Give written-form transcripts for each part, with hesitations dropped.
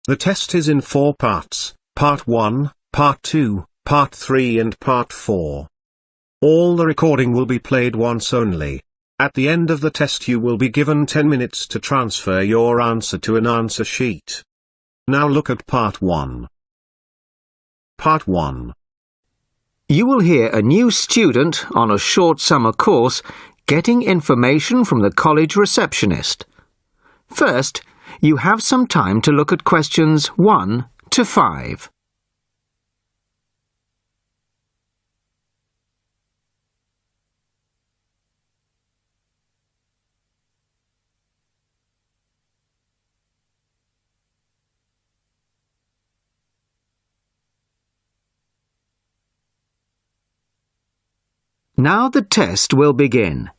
The test is in 4 parts, Part 1, Part 2, Part 3 and Part 4. All the recording will be played once only. At the end of the test you will be given 10 minutes to transfer your answer to an answer sheet. Now look at Part 1. Part 1. You will hear a new student on a short summer course getting information from the college receptionist. First, you have some time to look at questions 1 to 5. Now the test will begin.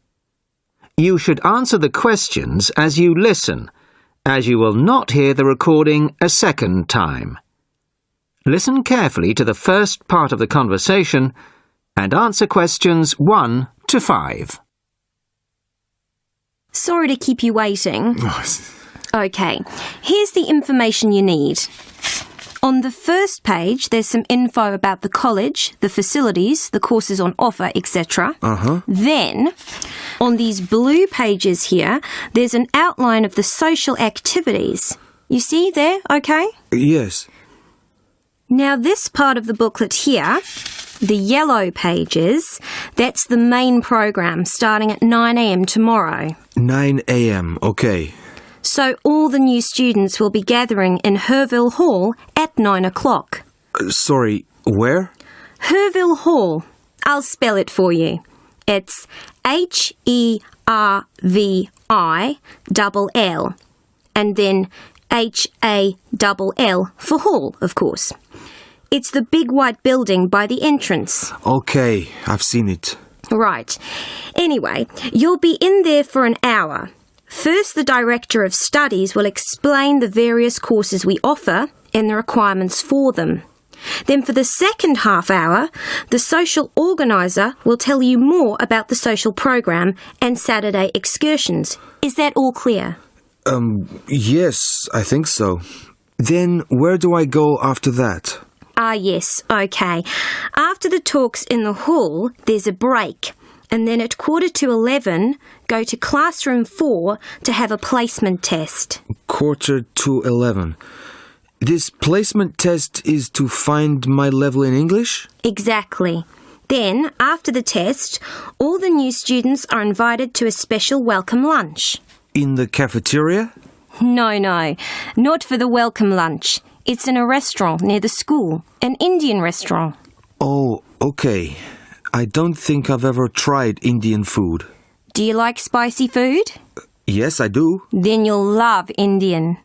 You should answer the questions as you listen, as you will not hear the recording a second time. Listen carefully to the first part of the conversation and answer questions 1 to 5. Sorry to keep you waiting. Okay, here's the information you need. On the first page, there's some info about the college, the facilities, the courses on offer, etc. Then, on these blue pages here, there's an outline of the social activities. You see there, okay? Yes. Now, this part of the booklet here, the yellow pages, that's the main program starting at 9 a.m. tomorrow. 9 a.m., okay. So all the new students will be gathering in Herville Hall at 9 o'clock. Sorry, where? Herville Hall. I'll spell it for you. It's Hervill, and then Hall for hall, of course. It's the big white building by the entrance. Okay, I've seen it. Right. Anyway, you'll be in there for an hour. First, the Director of Studies will explain the various courses we offer and the requirements for them. Then for the second half hour, the social organiser will tell you more about the social program and Saturday excursions. Is that all clear? Yes, I think so. Then where do I go after that? Yes, okay. After the talks in the hall, there's a break. And then at 11:15, go to classroom 4 to have a placement test. 11:45. This placement test is to find my level in English? Exactly. Then, after the test, all the new students are invited to a special welcome lunch. In the cafeteria? No, not for the welcome lunch. It's in a restaurant near the school, an Indian restaurant. Oh, okay. I don't think I've ever tried Indian food. Do you like spicy food? Yes, I do. Then you'll love Indian.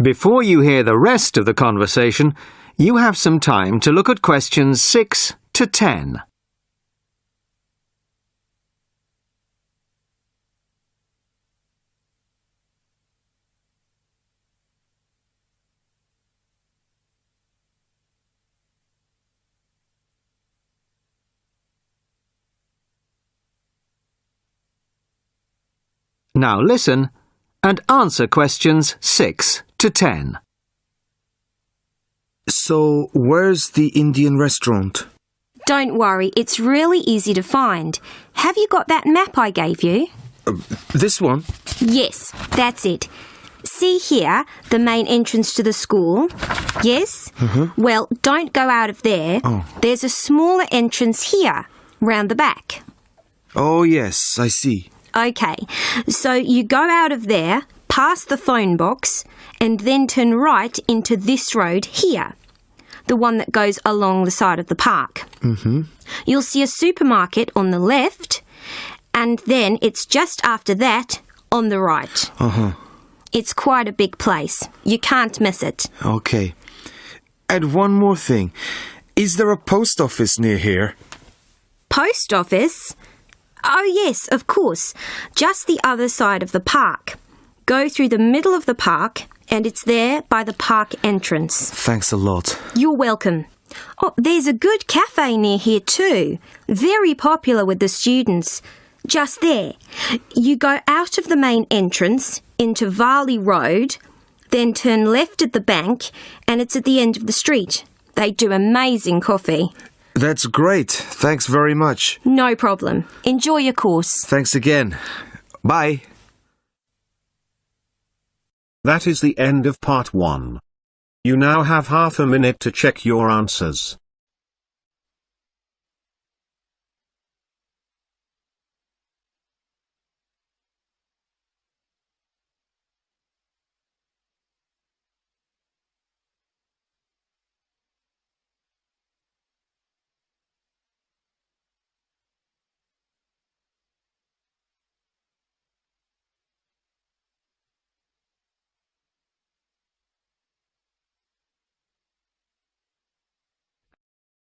Before you hear the rest of the conversation, you have some time to look at questions 6 to 10. Now listen and answer questions 6 to 10. So, where's the Indian restaurant? Don't worry, it's really easy to find. Have you got that map I gave you? This one? Yes, that's it. See here, the main entrance to the school? Yes? Well, don't go out of there. There's a smaller entrance here, round the back. Oh, yes, I see. Okay, so you go out of there, past the phone box, and then turn right into this road here, the one that goes along the side of the park. You'll see a supermarket on the left, and then it's just after that on the right. It's quite a big place. You can't miss it. Okay. And one more thing. Is there a post office near here? Post office? Oh, yes, of course. Just the other side of the park. Go through the middle of the park, and it's there by the park entrance. Thanks a lot. You're welcome. Oh, there's a good cafe near here too. Very popular with the students. Just there. You go out of the main entrance into Varley Road. Then turn left at the bank and it's at the end of the street. They do amazing coffee. That's great. Thanks very much. No problem. Enjoy your course. Thanks again. Bye. That is the end of part 1. You now have half a minute to check your answers.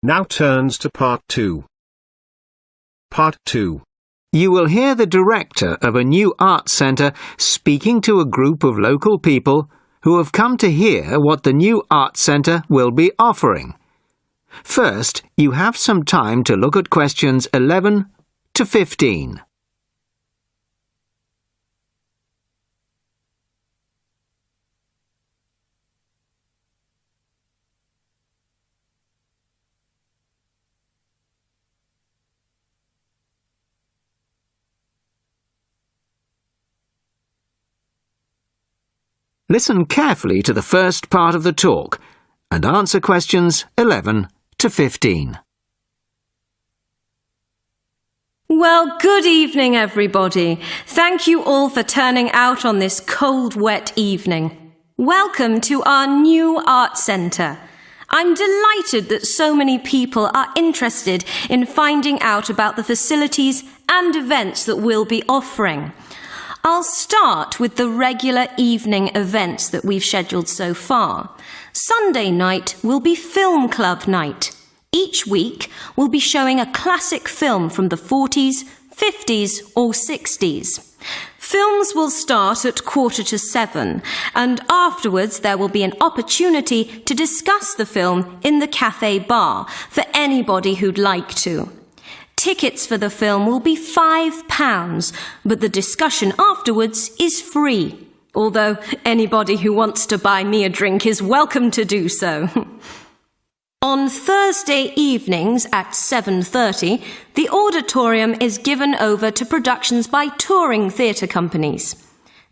Now turns to part 2. Part 2. You will hear the director of a new art centre speaking to a group of local people who have come to hear what the new art centre will be offering. First, you have some time to look at questions 11 to 15. Listen carefully to the first part of the talk and answer questions 11 to 15. Well, good evening, everybody. Thank you all for turning out on this cold, wet evening. Welcome to our new art centre. I'm delighted that so many people are interested in finding out about the facilities and events that we'll be offering. I'll start with the regular evening events that we've scheduled so far. Sunday night will be film club night. Each week we'll be showing a classic film from the 40s, 50s or 60s. Films will start at 6:45 and afterwards there will be an opportunity to discuss the film in the cafe bar for anybody who'd like to. Tickets for the film will be £5, but the discussion afterwards is free, although anybody who wants to buy me a drink is welcome to do so. On Thursday evenings at 7:30, the auditorium is given over to productions by touring theatre companies.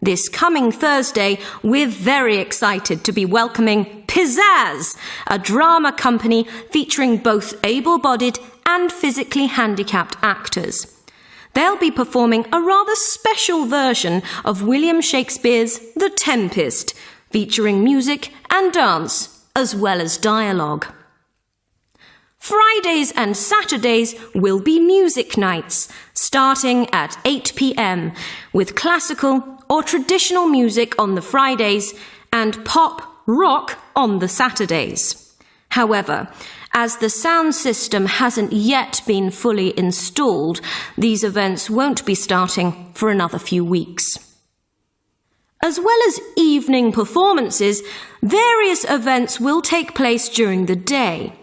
This coming Thursday, we're very excited to be welcoming Pizzazz, a drama company featuring both able-bodied and physically handicapped actors. They'll be performing a rather special version of William Shakespeare's The Tempest, featuring music and dance, as well as dialogue. Fridays and Saturdays will be music nights, starting at 8 p.m, with classical or traditional music on the Fridays and pop rock on the Saturdays. However, as the sound system hasn't yet been fully installed, these events won't be starting for another few weeks. As well as evening performances, various events will take place during the day.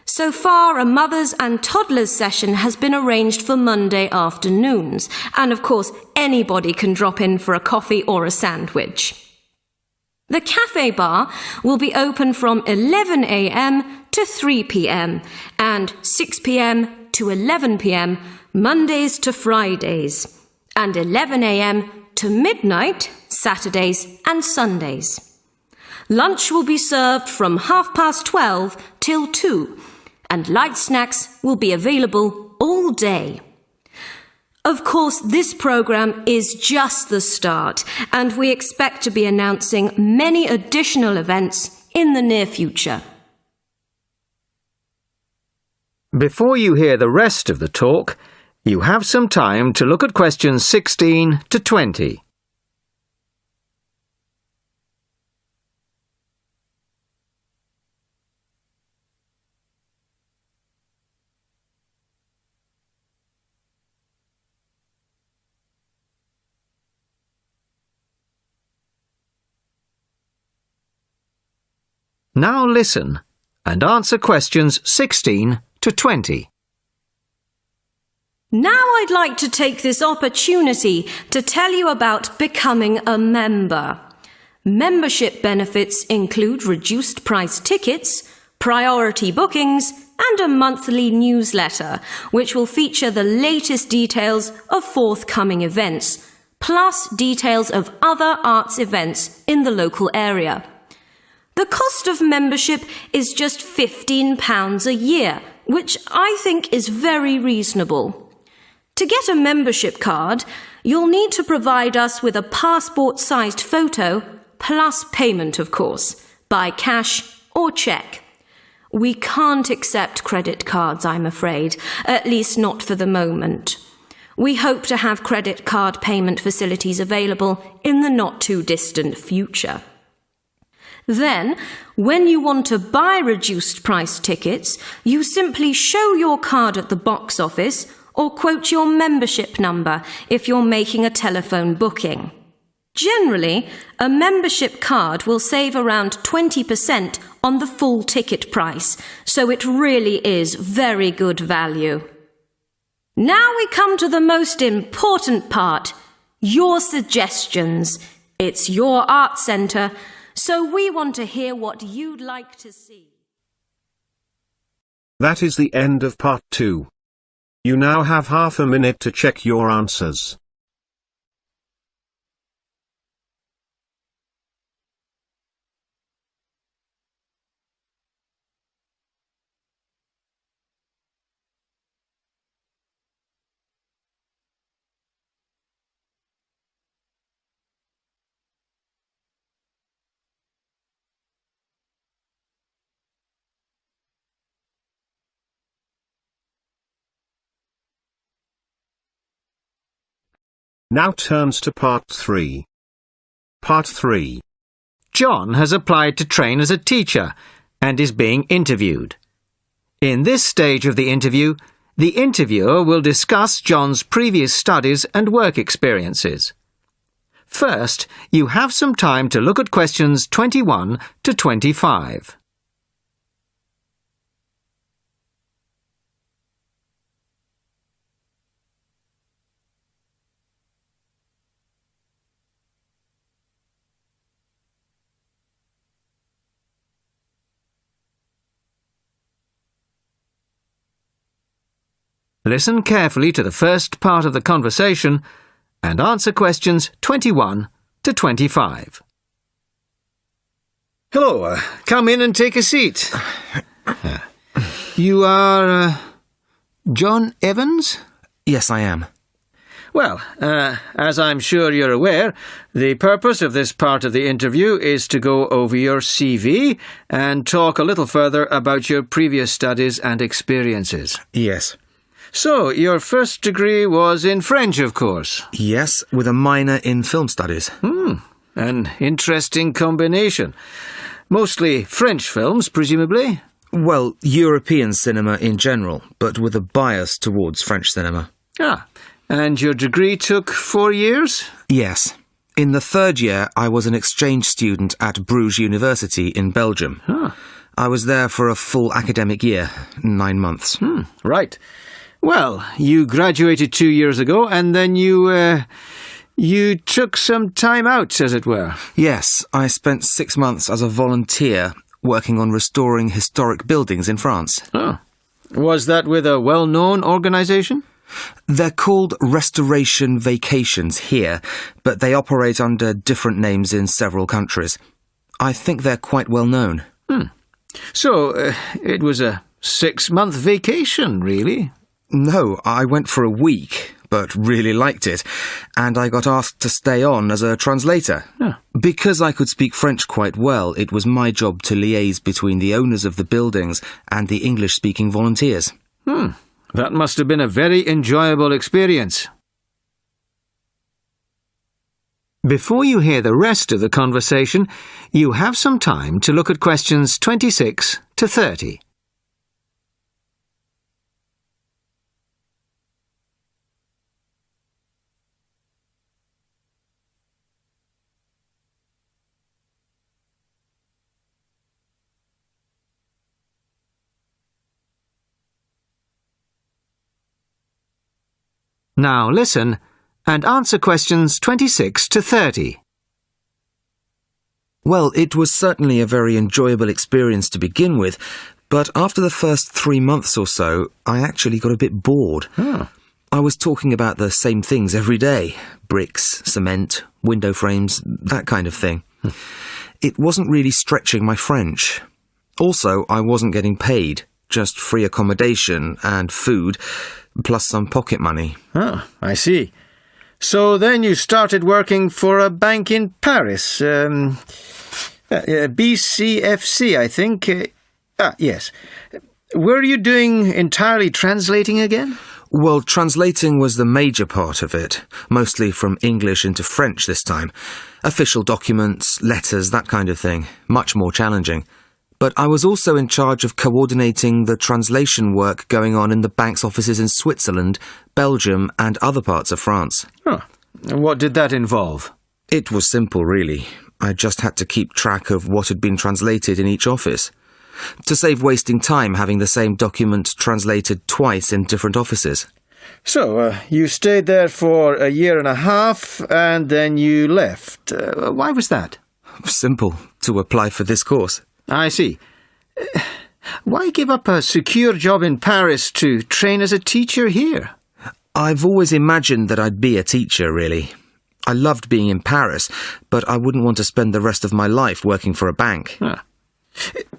So far, a mothers and toddlers session has been arranged for Monday afternoons, and of course, anybody can drop in for a coffee or a sandwich. The cafe bar will be open from 11 a.m. to 3 p.m. and 6 p.m. to 11 p.m. Mondays to Fridays, and 11 a.m. to midnight Saturdays and Sundays. Lunch will be served from 12:30 till 2, and light snacks will be available all day. Of course, this programme is just the start, and we expect to be announcing many additional events in the near future. Before you hear the rest of the talk, you have some time to look at questions 16 to 20. Now listen and answer questions 16 to 20. Now I'd like to take this opportunity to tell you about becoming a member. Membership benefits include reduced price tickets, priority bookings, and a monthly newsletter, which will feature the latest details of forthcoming events, plus details of other arts events in the local area. The cost of membership is just £15 a year, which I think is very reasonable. To get a membership card, you'll need to provide us with a passport-sized photo, plus payment, of course, by cash or cheque. We can't accept credit cards, I'm afraid, at least not for the moment. We hope to have credit card payment facilities available in the not-too-distant future. Then, when you want to buy reduced price tickets, you simply show your card at the box office or quote your membership number if you're making a telephone booking. Generally, a membership card will save around 20% on the full ticket price, so it really is very good value. Now we come to the most important part, your suggestions. It's your art centre, so we want to hear what you'd like to see. That is the end of part 2. You now have half a minute to check your answers. Now turns to part 3. Part 3. John has applied to train as a teacher and is being interviewed. In this stage of the interviewer will discuss John's previous studies and work experiences. First, you have some time to look at questions 21 to 25. Listen carefully to the first part of the conversation and answer questions 21 to 25. Hello, come in and take a seat. You are John Evans? Yes, I am. Well, as I'm sure you're aware, the purpose of this part of the interview is to go over your CV and talk a little further about your previous studies and experiences. Yes. So, your first degree was in French, of course? Yes, with a minor in film studies. An interesting combination. Mostly French films, presumably? Well, European cinema in general, but with a bias towards French cinema. And your degree took 4 years? Yes. In the third year, I was an exchange student at Bruges University in Belgium. I was there for a full academic year, 9 months. Right. Well, you graduated 2 years ago, and then you took some time out, as it were. Yes, I spent 6 months as a volunteer working on restoring historic buildings in France. Was that with a well-known organisation? They're called Restoration Vacations here, but they operate under different names in several countries. I think they're quite well known. So, it was a 6-month vacation, really? No, I went for a week, but really liked it, and I got asked to stay on as a translator. Because I could speak French quite well, it was my job to liaise between the owners of the buildings and the English-speaking volunteers. That must have been a very enjoyable experience. Before you hear the rest of the conversation, you have some time to look at questions 26 to 30. Now listen and answer questions 26 to 30. Well, it was certainly a very enjoyable experience to begin with, but after the first 3 months or so, I actually got a bit bored. I was talking about the same things every day. Bricks, cement, window frames, that kind of thing. It wasn't really stretching my French. Also, I wasn't getting paid, just free accommodation and food, plus some pocket money. Oh, I see. So then you started working for a bank in Paris. BCFC, I think. Yes. Were you doing entirely translating again? Well, translating was the major part of it, mostly from English into French this time. Official documents, letters, that kind of thing. Much more challenging. But I was also in charge of coordinating the translation work going on in the bank's offices in Switzerland, Belgium, and other parts of France. Oh. What did that involve? It was simple, really. I just had to keep track of what had been translated in each office, to save wasting time having the same document translated twice in different offices. So, you stayed there for a year and a half, and then you left. Why was that? Simple, to apply for this course. I see. Why give up a secure job in Paris to train as a teacher here? I've always imagined that I'd be a teacher, really. I loved being in Paris, but I wouldn't want to spend the rest of my life working for a bank.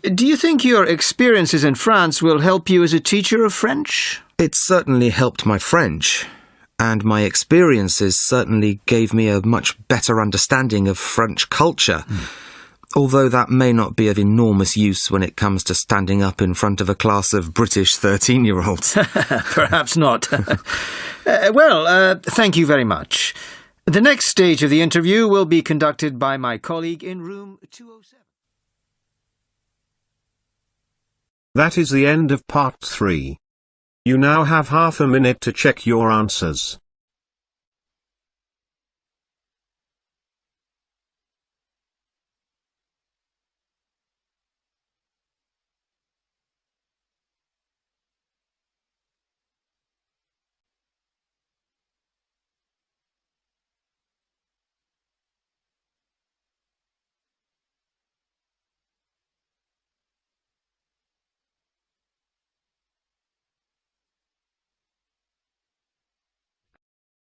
Do you think your experiences in France will help you as a teacher of French? It certainly helped my French, and my experiences certainly gave me a much better understanding of French culture, although that may not be of enormous use when it comes to standing up in front of a class of British 13-year-olds. Perhaps not. Thank you very much. The next stage of the interview will be conducted by my colleague in room 207. That is the end of part 3. You now have half a minute to check your answers.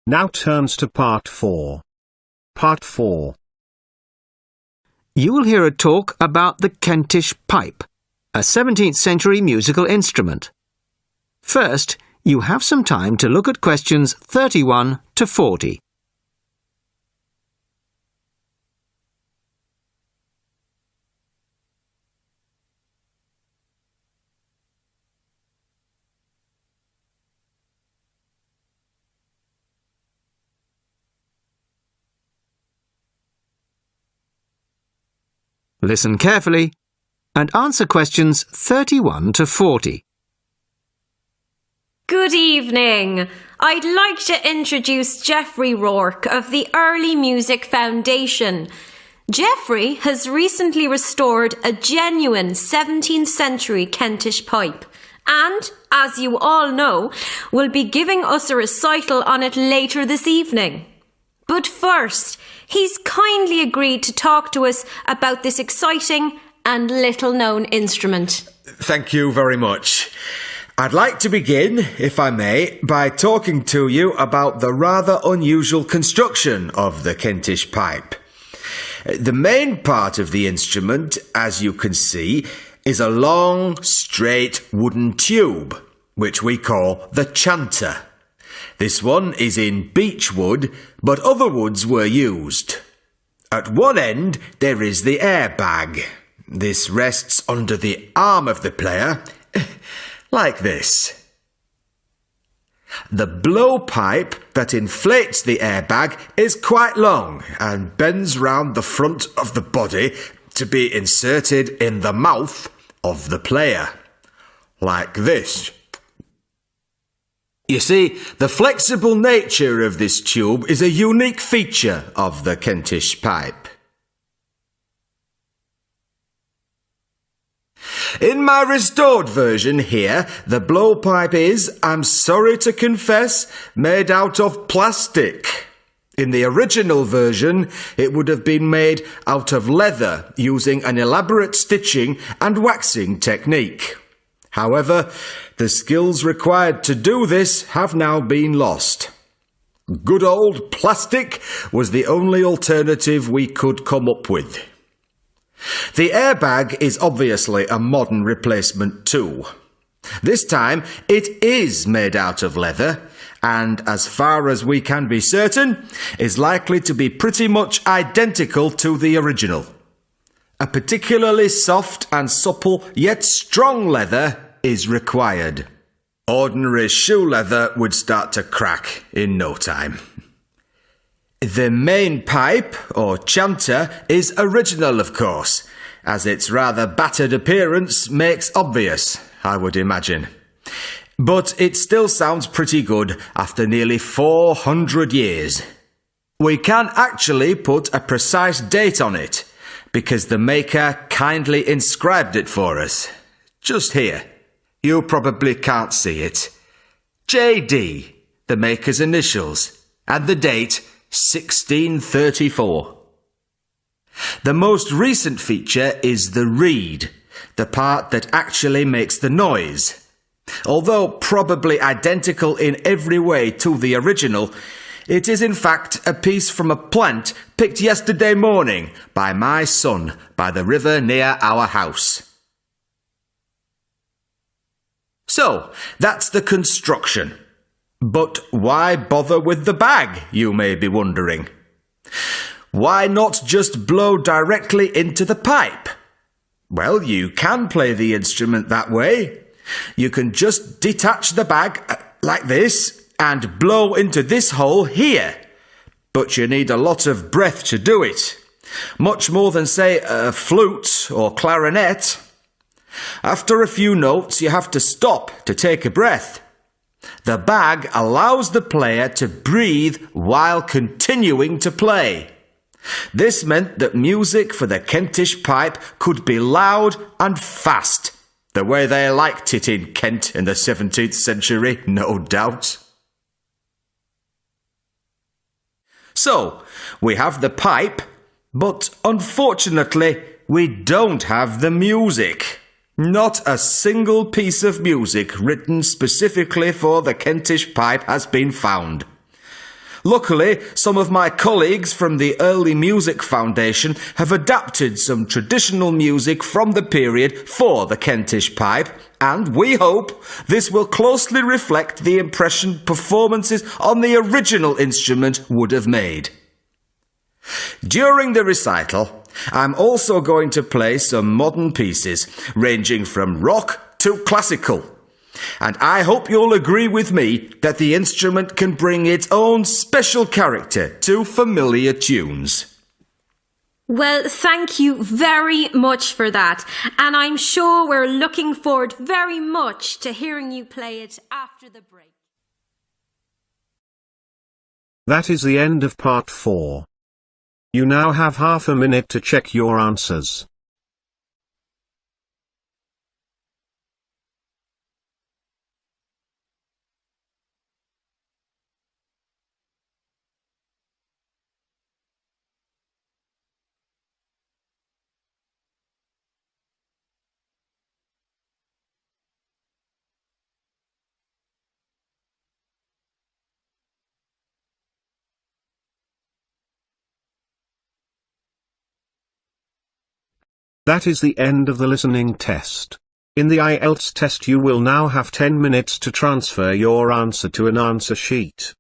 Now turns to part 4. Part 4. You will hear a talk about the Kentish pipe, a 17th century musical instrument. First, you have some time to look at questions 31 to 40. Listen carefully and answer questions 31 to 40. Good evening. I'd like to introduce Geoffrey Rourke of the Early Music Foundation. Geoffrey has recently restored a genuine 17th century Kentish pipe and, as you all know, will be giving us a recital on it later this evening. But first, he's kindly agreed to talk to us about this exciting and little-known instrument. Thank you very much. I'd like to begin, if I may, by talking to you about the rather unusual construction of the Kentish pipe. The main part of the instrument, as you can see, is a long, straight wooden tube, which we call the chanter. This one is in beech wood, but other woods were used. At one end there is the air bag. This rests under the arm of the player, like this. The blowpipe that inflates the airbag is quite long and bends round the front of the body to be inserted in the mouth of the player, like this. You see, the flexible nature of this tube is a unique feature of the Kentish pipe. In my restored version here, the blowpipe is, I'm sorry to confess, made out of plastic. In the original version, it would have been made out of leather using an elaborate stitching and waxing technique. However, the skills required to do this have now been lost. Good old plastic was the only alternative we could come up with. The airbag is obviously a modern replacement too. This time, it is made out of leather, and as far as we can be certain, is likely to be pretty much identical to the original. A particularly soft and supple yet strong leather is required. Ordinary shoe leather would start to crack in no time. The main pipe, or chanter, is original, of course, as its rather battered appearance makes obvious, I would imagine. But it still sounds pretty good after nearly 400 years. We can actually put a precise date on it, because the maker kindly inscribed it for us. Just here. You probably can't see it. JD, the maker's initials, and the date 1634. The most recent feature is the reed, the part that actually makes the noise. Although probably identical in every way to the original, it is in fact a piece from a plant picked yesterday morning by my son by the river near our house. So, that's the construction. But why bother with the bag, you may be wondering? Why not just blow directly into the pipe? Well, you can play the instrument that way. You can just detach the bag like this and blow into this hole here. But you need a lot of breath to do it. Much more than, say, a flute or clarinet. After a few notes, you have to stop to take a breath. The bag allows the player to breathe while continuing to play. This meant that music for the Kentish pipe could be loud and fast, the way they liked it in Kent in the 17th century, no doubt. So, we have the pipe, but unfortunately, we don't have the music. Not a single piece of music written specifically for the Kentish pipe has been found. Luckily, some of my colleagues from the Early Music Foundation have adapted some traditional music from the period for the Kentish pipe, and we hope this will closely reflect the impression performances on the original instrument would have made. During the recital, I'm also going to play some modern pieces, ranging from rock to classical. And I hope you'll agree with me that the instrument can bring its own special character to familiar tunes. Well, thank you very much for that. And I'm sure we're looking forward very much to hearing you play it after the break. That is the end of part 4. You now have half a minute to check your answers. That is the end of the listening test. In the Ielts test you will now have 10 minutes to transfer your answer to an answer sheet.